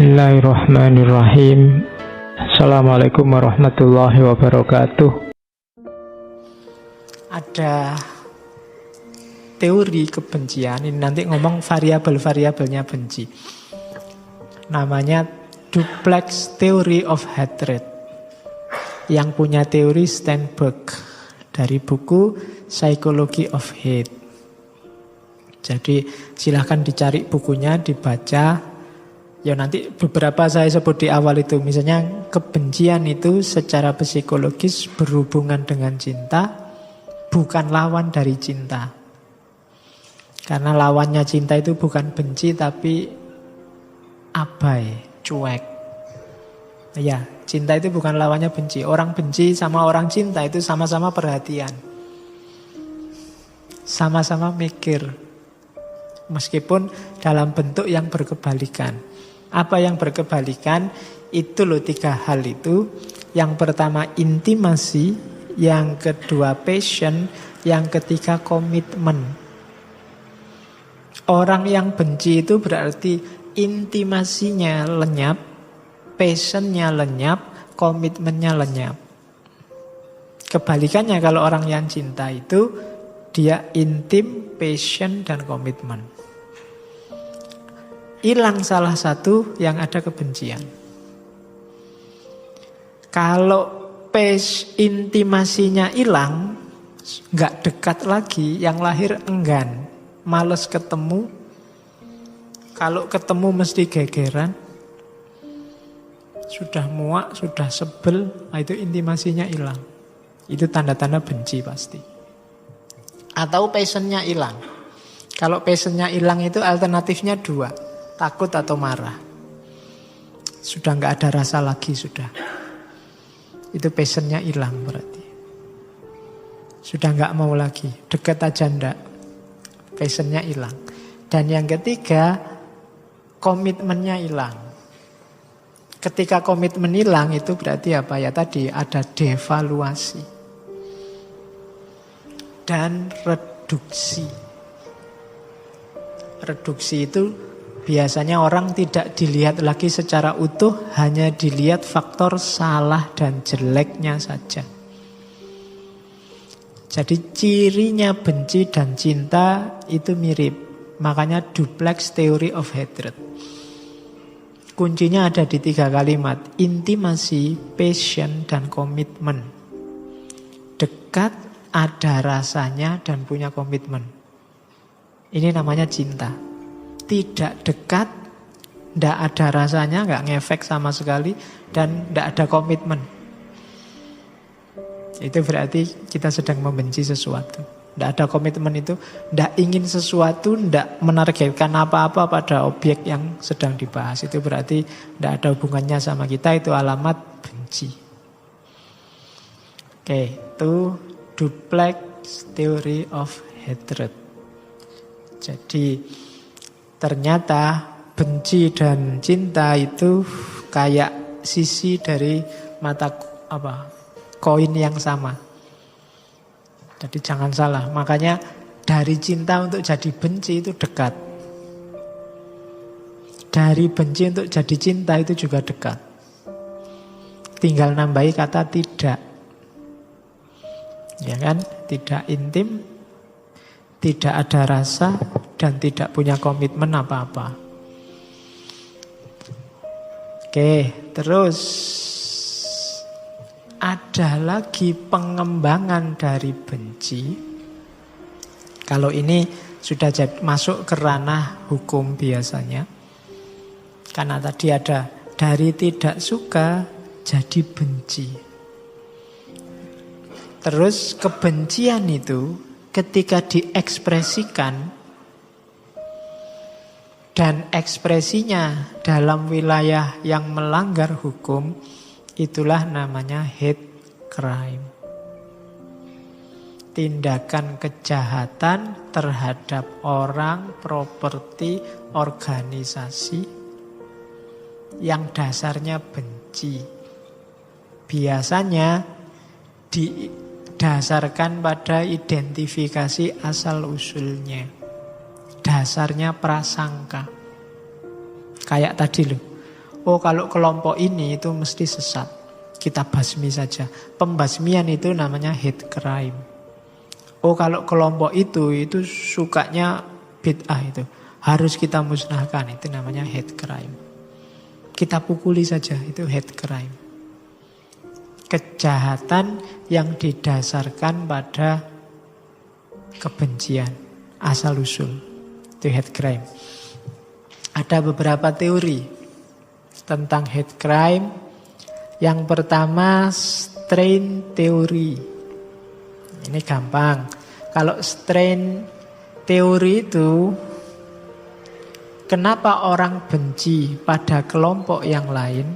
Bismillahirrahmanirrahim. Assalamualaikum warahmatullahi wabarakatuh. Ada teori kebencian, ini nanti ngomong variabel-variabelnya benci. Namanya duplex theory of hatred. Yang punya teori Steinberg dari buku Psychology of Hate. Jadi silahkan dicari bukunya, dibaca. Ya nanti beberapa saya sebut di awal itu. Misalnya kebencian itu secara psikologis berhubungan dengan cinta, bukan lawan dari cinta. Karena lawannya cinta itu bukan benci tapi abai, cuek. Ya, cinta itu bukan lawannya benci. Orang benci sama orang cinta itu sama-sama perhatian. Sama-sama mikir. Meskipun dalam bentuk yang berkebalikan. Apa yang berkebalikan? Itu loh 3 hal itu. Yang pertama intimasi, yang kedua passion, yang ketiga komitmen. Orang yang benci itu berarti intimasinya lenyap, passionnya lenyap, komitmennya lenyap. Kebalikannya kalau orang yang cinta itu dia intim, passion, dan komitmen. Hilang salah satu yang ada kebencian. Kalau intimasinya hilang, nggak dekat lagi, yang lahir enggan, males ketemu. Kalau ketemu mesti gegeran, sudah muak, sudah sebel, itu intimasinya hilang. Itu tanda-tanda benci pasti. Atau passionnya hilang. Kalau passionnya hilang itu alternatifnya 2. Takut atau marah. Sudah nggak ada rasa lagi sudah. Itu passionnya hilang berarti. Sudah nggak mau lagi. Dekat aja ndak. Passionnya hilang. Dan yang ketiga, komitmennya hilang. Ketika komitmen hilang itu berarti apa ya tadi? Ada devaluasi. Dan reduksi. Reduksi itu biasanya orang tidak dilihat lagi secara utuh, hanya dilihat faktor salah dan jeleknya saja. Jadi cirinya benci dan cinta itu mirip. Makanya duplex theory of hatred. Kuncinya ada di 3 kalimat. Intimasi, passion, dan komitmen. Dekat, ada rasanya, dan punya komitmen. Ini namanya cinta. Tidak dekat, tidak ada rasanya, nggak ngefek sama sekali, dan tidak ada komitmen. Itu berarti kita sedang membenci sesuatu. Tidak ada komitmen itu, tidak ingin sesuatu, tidak menargetkan apa-apa pada objek yang sedang dibahas. Itu berarti tidak ada hubungannya sama kita, itu alamat benci. Oke, itu duplex theory of hatred. Jadi ternyata benci dan cinta itu kayak sisi dari mata koin yang sama. Jadi jangan salah. Makanya dari cinta untuk jadi benci itu dekat. Dari benci untuk jadi cinta itu juga dekat. Tinggal nambahi kata tidak. Ya kan? Tidak intim, tidak ada rasa, dan tidak punya komitmen apa-apa. Oke, terus ada lagi pengembangan dari benci. Kalau ini sudah masuk ke ranah hukum biasanya. Karena tadi ada dari tidak suka jadi benci. Terus kebencian itu ketika diekspresikan dan ekspresinya dalam wilayah yang melanggar hukum, itulah namanya hate crime. Tindakan kejahatan terhadap orang, properti, organisasi yang dasarnya benci. Biasanya didasarkan pada identifikasi asal-usulnya. Dasarnya prasangka. Kayak tadi loh. Oh kalau kelompok ini itu mesti sesat, kita basmi saja. Pembasmian itu namanya hate crime. Oh kalau kelompok itu sukanya bid'ah, itu harus kita musnahkan, itu namanya hate crime. Kita pukuli saja, itu hate crime. Kejahatan yang didasarkan pada kebencian, asal-usul, itu hate crime. Ada beberapa teori tentang hate crime. Yang pertama, strain teori. Ini gampang. Kalau strain teori itu, kenapa orang benci pada kelompok yang lain?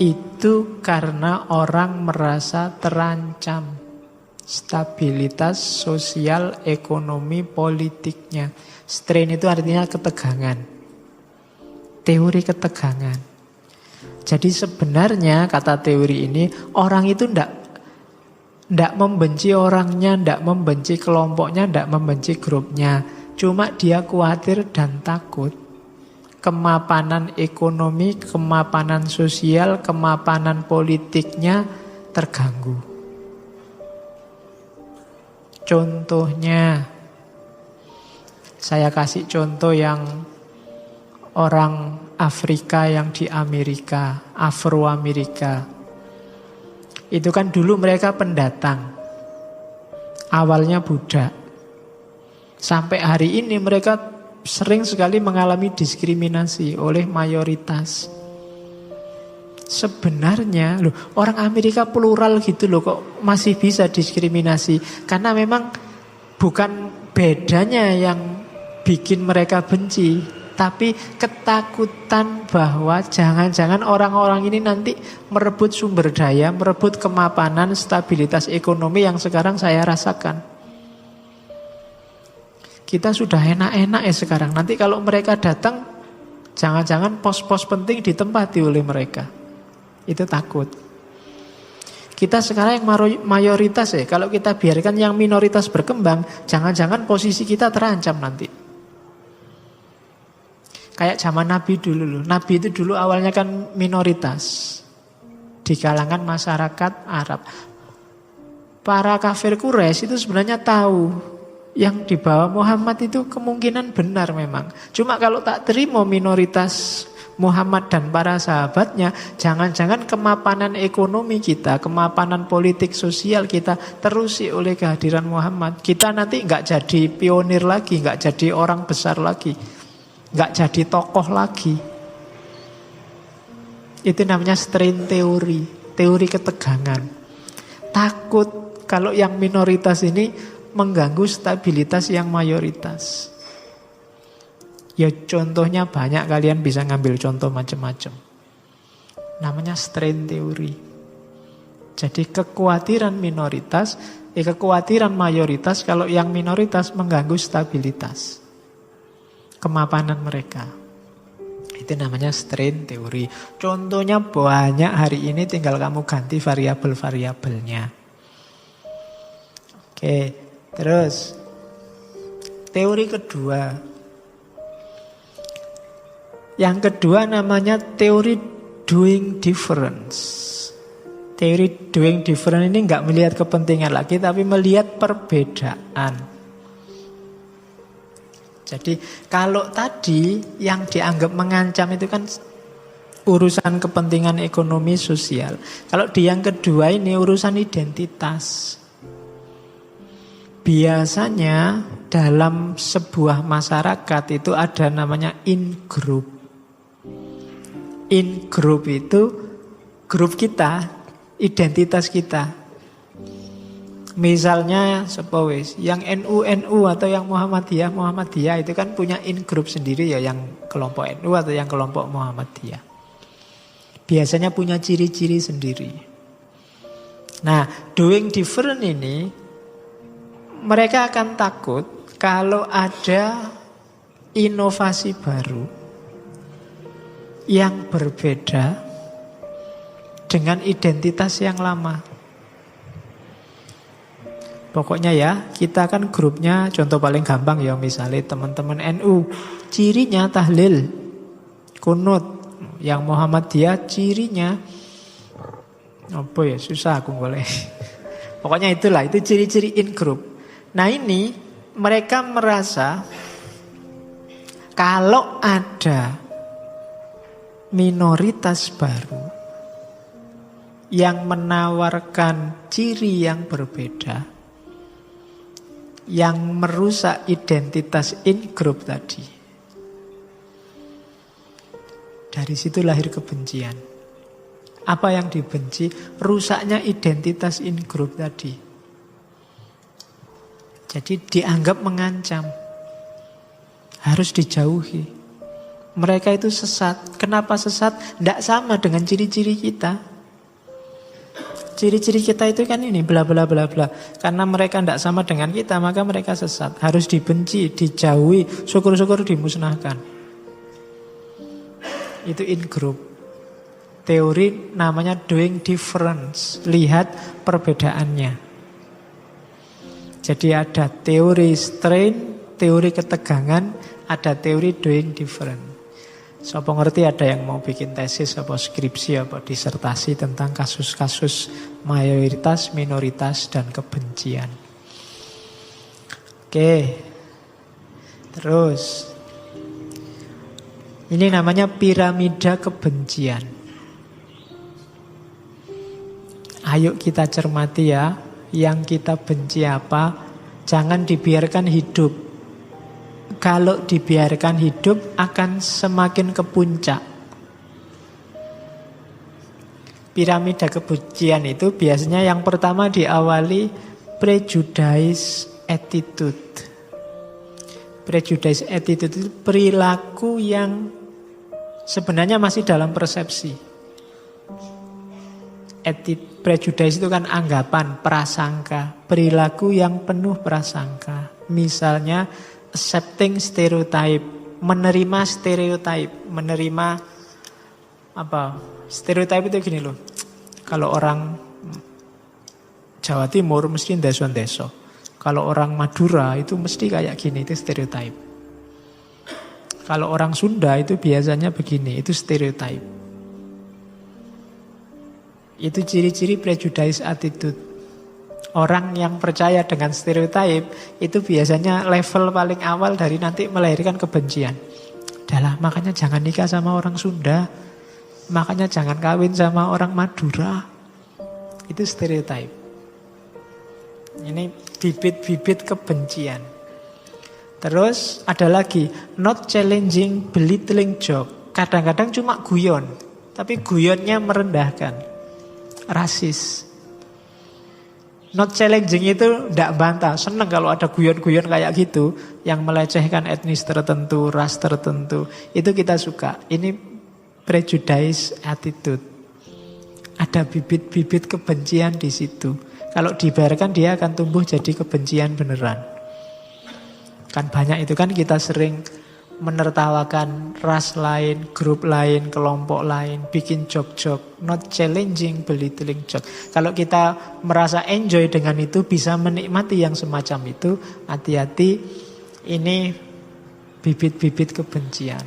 Itu karena orang merasa terancam stabilitas sosial, ekonomi, politiknya. Strain itu artinya ketegangan. Teori ketegangan. Jadi sebenarnya kata teori ini, orang itu ndak membenci orangnya, ndak membenci kelompoknya, ndak membenci grupnya. Cuma dia khawatir dan takut kemapanan ekonomi, kemapanan sosial, kemapanan politiknya terganggu. Contohnya, saya kasih contoh yang orang Afrika yang di Amerika, Afro-Amerika. Itu kan dulu mereka pendatang. Awalnya budak. Sampai hari ini mereka sering sekali mengalami diskriminasi oleh mayoritas. Sebenarnya orang Amerika plural gitu loh, kok masih bisa diskriminasi. Karena memang bukan bedanya yang bikin mereka benci, tapi ketakutan bahwa jangan-jangan orang-orang ini nanti merebut sumber daya, merebut kemapanan, stabilitas ekonomi yang sekarang saya rasakan. Kita sudah enak-enak ya sekarang. Nanti kalau mereka datang, jangan-jangan pos-pos penting ditempati oleh mereka. Itu takut. Kita sekarang yang mayoritas ya, kalau kita biarkan yang minoritas berkembang, jangan-jangan posisi kita terancam nanti. Kayak zaman Nabi dulu loh. Nabi itu dulu awalnya kan minoritas di kalangan masyarakat Arab. Para kafir Quraisy itu sebenarnya tahu yang dibawa Muhammad itu kemungkinan benar memang. Cuma kalau tak terima minoritas Muhammad dan para sahabatnya, jangan-jangan kemapanan ekonomi kita, kemapanan politik sosial kita terusi oleh kehadiran Muhammad. Kita nanti nggak jadi pionir lagi, nggak jadi orang besar lagi, nggak jadi tokoh lagi. Itu namanya strain teori, teori ketegangan. Takut kalau yang minoritas ini mengganggu stabilitas yang mayoritas. Ya contohnya banyak, kalian bisa ngambil contoh macam-macam. Namanya strain teori. Jadi kekhawatiran minoritas, kekhawatiran mayoritas kalau yang minoritas mengganggu stabilitas, kemapanan mereka. Itu namanya strain teori. Contohnya banyak hari ini, tinggal kamu ganti variabel-variabelnya. Oke, terus teori kedua. Yang kedua namanya teori doing difference. Teori doing difference ini nggak melihat kepentingan lagi, tapi melihat perbedaan. Jadi kalau tadi yang dianggap mengancam itu kan urusan kepentingan ekonomi sosial. Kalau di yang kedua ini urusan identitas. Biasanya dalam sebuah masyarakat itu ada namanya in-group. In-group itu grup kita, identitas kita. Misalnya sepowes, yang NU atau yang Muhammadiyah itu kan punya in-group sendiri ya, yang kelompok NU atau yang kelompok Muhammadiyah. Biasanya punya ciri-ciri sendiri. Nah, doing different ini mereka akan takut kalau ada inovasi baru yang berbeda dengan identitas yang lama. Pokoknya ya, kita kan grupnya, contoh paling gampang ya, misalnya teman-teman NU, cirinya tahlil. Kunut. Yang Muhammadiyah cirinya apa ya, susah aku boleh. Pokoknya itulah, itu ciri-ciri in group. Nah ini mereka merasa kalau ada minoritas baru yang menawarkan ciri yang berbeda, yang merusak identitas in group tadi, dari situ lahir kebencian. Apa yang dibenci? Rusaknya identitas in group tadi. Jadi dianggap mengancam, harus dijauhi. Mereka itu sesat. Kenapa sesat? Tidak sama dengan ciri-ciri kita. Ciri-ciri kita itu kan ini bla bla bla bla. Karena mereka tidak sama dengan kita, maka mereka sesat. Harus dibenci, dijauhi, syukur-syukur dimusnahkan. Itu in group. Teori namanya doing difference. Lihat perbedaannya. Jadi ada teori strain, teori ketegangan, ada teori doing different. Siapa ngerti ada yang mau bikin tesis, apa skripsi, apa disertasi tentang kasus-kasus mayoritas, minoritas, dan kebencian. Oke. Terus. Ini namanya piramida kebencian. Ayo kita cermati ya, yang kita benci apa, jangan dibiarkan hidup. Kalau dibiarkan hidup akan semakin ke puncak. Piramida kebencian itu biasanya yang pertama diawali prejudice attitude. Prejudice attitude itu perilaku yang sebenarnya masih dalam persepsi. Prejudice itu kan anggapan, prasangka, perilaku yang penuh prasangka. Misalnya accepting stereotype, menerima stereotype, menerima apa? Stereotype itu gini loh. Kalau orang Jawa Timur mesti ndeso-ndeso. Kalau orang Madura itu mesti kayak gini, itu stereotype. Kalau orang Sunda itu biasanya begini, itu stereotype. Itu ciri-ciri prejudice attitude. Orang yang percaya dengan stereotype itu biasanya level paling awal dari nanti melahirkan kebencian. Adalah makanya jangan nikah sama orang Sunda, makanya jangan kawin sama orang Madura. Itu stereotype. Ini bibit-bibit kebencian. Terus ada lagi not challenging, belittling joke. Kadang-kadang cuma guyon, tapi guyonnya merendahkan. Rasis. Not challenging itu tidak bantah. Senang kalau ada guyon-guyon kayak gitu yang melecehkan etnis tertentu, ras tertentu. Itu kita suka. Ini prejudice attitude. Ada bibit-bibit kebencian di situ. Kalau dibiarkan dia akan tumbuh jadi kebencian beneran. Kan banyak itu kan kita sering menertawakan ras lain, grup lain, kelompok lain, bikin joke-joke, not challenging, belittling joke. Kalau kita merasa enjoy dengan itu, bisa menikmati yang semacam itu, hati-hati, ini bibit-bibit kebencian.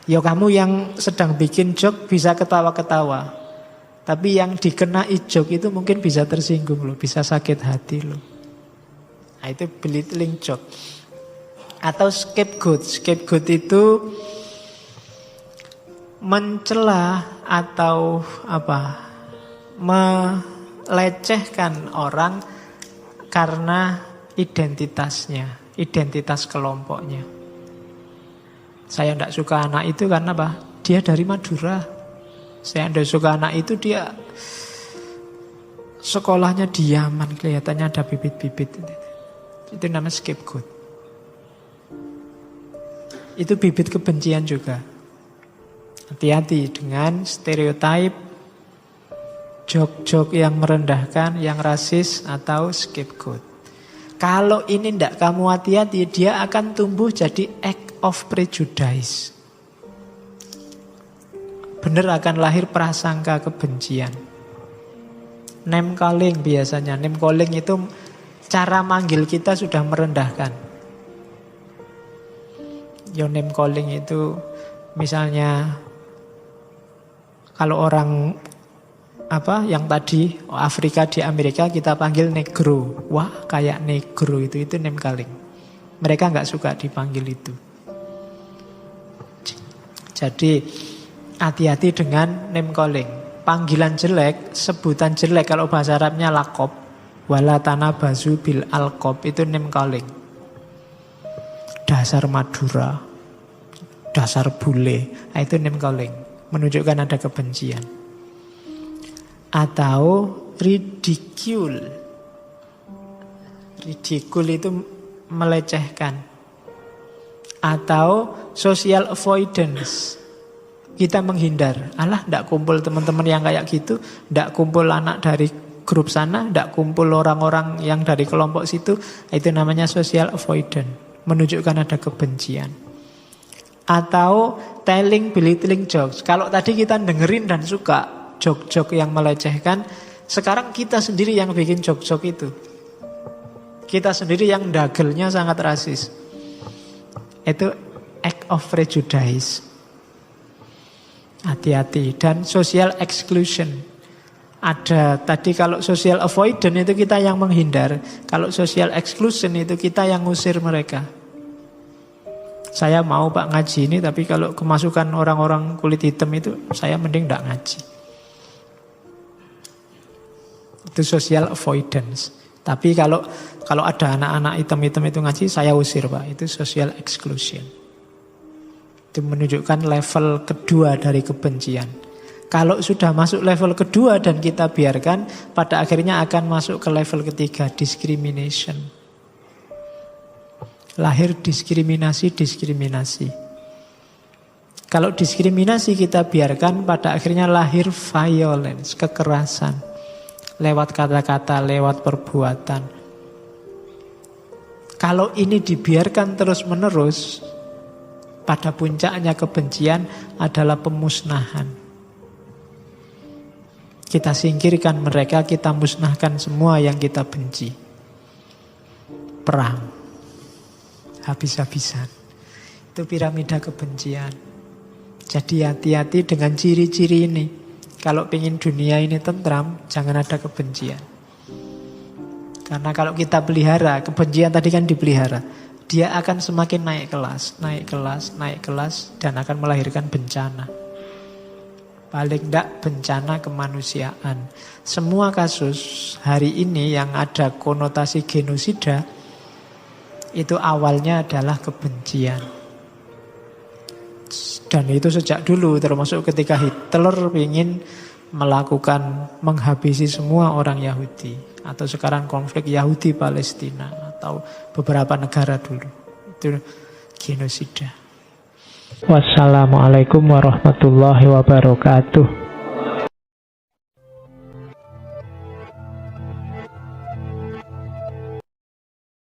Ya kamu yang sedang bikin joke bisa ketawa-ketawa, tapi yang dikenai joke itu mungkin bisa tersinggung loh, bisa sakit hati loh. Nah itu belittling joke. Atau scapegoat. Scapegoat itu mencela atau melecehkan orang karena identitasnya, identitas kelompoknya. Saya tidak suka anak itu karena apa? Dia dari Madura. Saya tidak suka anak itu, dia sekolahnya di Yaman, kelihatannya ada bibit-bibit. Itu namanya scapegoat. Itu bibit kebencian juga. Hati-hati dengan stereotip, joke-joke yang merendahkan, yang rasis atau scapegoat. Kalau ini tidak kamu hati-hati, dia akan tumbuh jadi act of prejudice. Benar akan lahir prasangka kebencian. Name calling biasanya. Name calling itu cara manggil kita sudah merendahkan. Your name calling itu Misalnya kalau orang yang tadi Afrika di Amerika kita panggil negro. Wah, kayak negro itu name calling. Mereka nggak suka dipanggil itu. Jadi hati-hati dengan name calling. Panggilan jelek, sebutan jelek kalau bahasa Arabnya lakob. Wala tanabazu bil alqab itu name calling. Dasar Madura, dasar bule, itu name calling, menunjukkan ada kebencian. Atau ridicule. Ridicule itu melecehkan. Atau social avoidance. Kita menghindar. Alah, ndak kumpul teman-teman yang kayak gitu, ndak kumpul anak dari grup sana, ndak kumpul orang-orang yang dari kelompok situ. Itu namanya social avoidance, menunjukkan ada kebencian. Atau telling, belittling jokes. Kalau tadi kita dengerin dan suka jok-jok yang melecehkan, sekarang kita sendiri yang bikin jok-jok itu. Kita sendiri yang dagelnya sangat rasis. Itu act of prejudice. Hati-hati. Dan social exclusion. Ada tadi kalau social avoidance itu kita yang menghindar. Kalau social exclusion itu kita yang ngusir mereka. Saya mau Pak ngaji ini, tapi kalau kemasukan orang-orang kulit hitam itu saya mending tidak ngaji. Itu social avoidance. Tapi kalau ada anak-anak hitam-hitam itu ngaji, saya usir Pak. Itu social exclusion. Itu menunjukkan level kedua dari kebencian. Kalau sudah masuk level kedua dan kita biarkan, pada akhirnya akan masuk ke level ketiga, discrimination. Lahir diskriminasi. Kalau diskriminasi kita biarkan, pada akhirnya lahir violence, kekerasan. Lewat kata-kata, lewat perbuatan. Kalau ini dibiarkan terus-menerus, pada puncaknya kebencian adalah pemusnahan. Kita singkirkan mereka, kita musnahkan semua yang kita benci. Perang. Habis-habisan. Itu piramida kebencian. Jadi hati-hati dengan ciri-ciri ini. Kalau ingin dunia ini tentram, jangan ada kebencian. Karena kalau kita pelihara, kebencian tadi kan dipelihara, dia akan semakin naik kelas, dan akan melahirkan bencana. Paling tidak bencana kemanusiaan. Semua kasus hari ini yang ada konotasi genosida, itu awalnya adalah kebencian. Dan itu sejak dulu, termasuk ketika Hitler ingin menghabisi semua orang Yahudi. Atau sekarang konflik Yahudi-Palestina. Atau beberapa negara dulu. Itu genosida. Wassalamualaikum warahmatullahi wabarakatuh.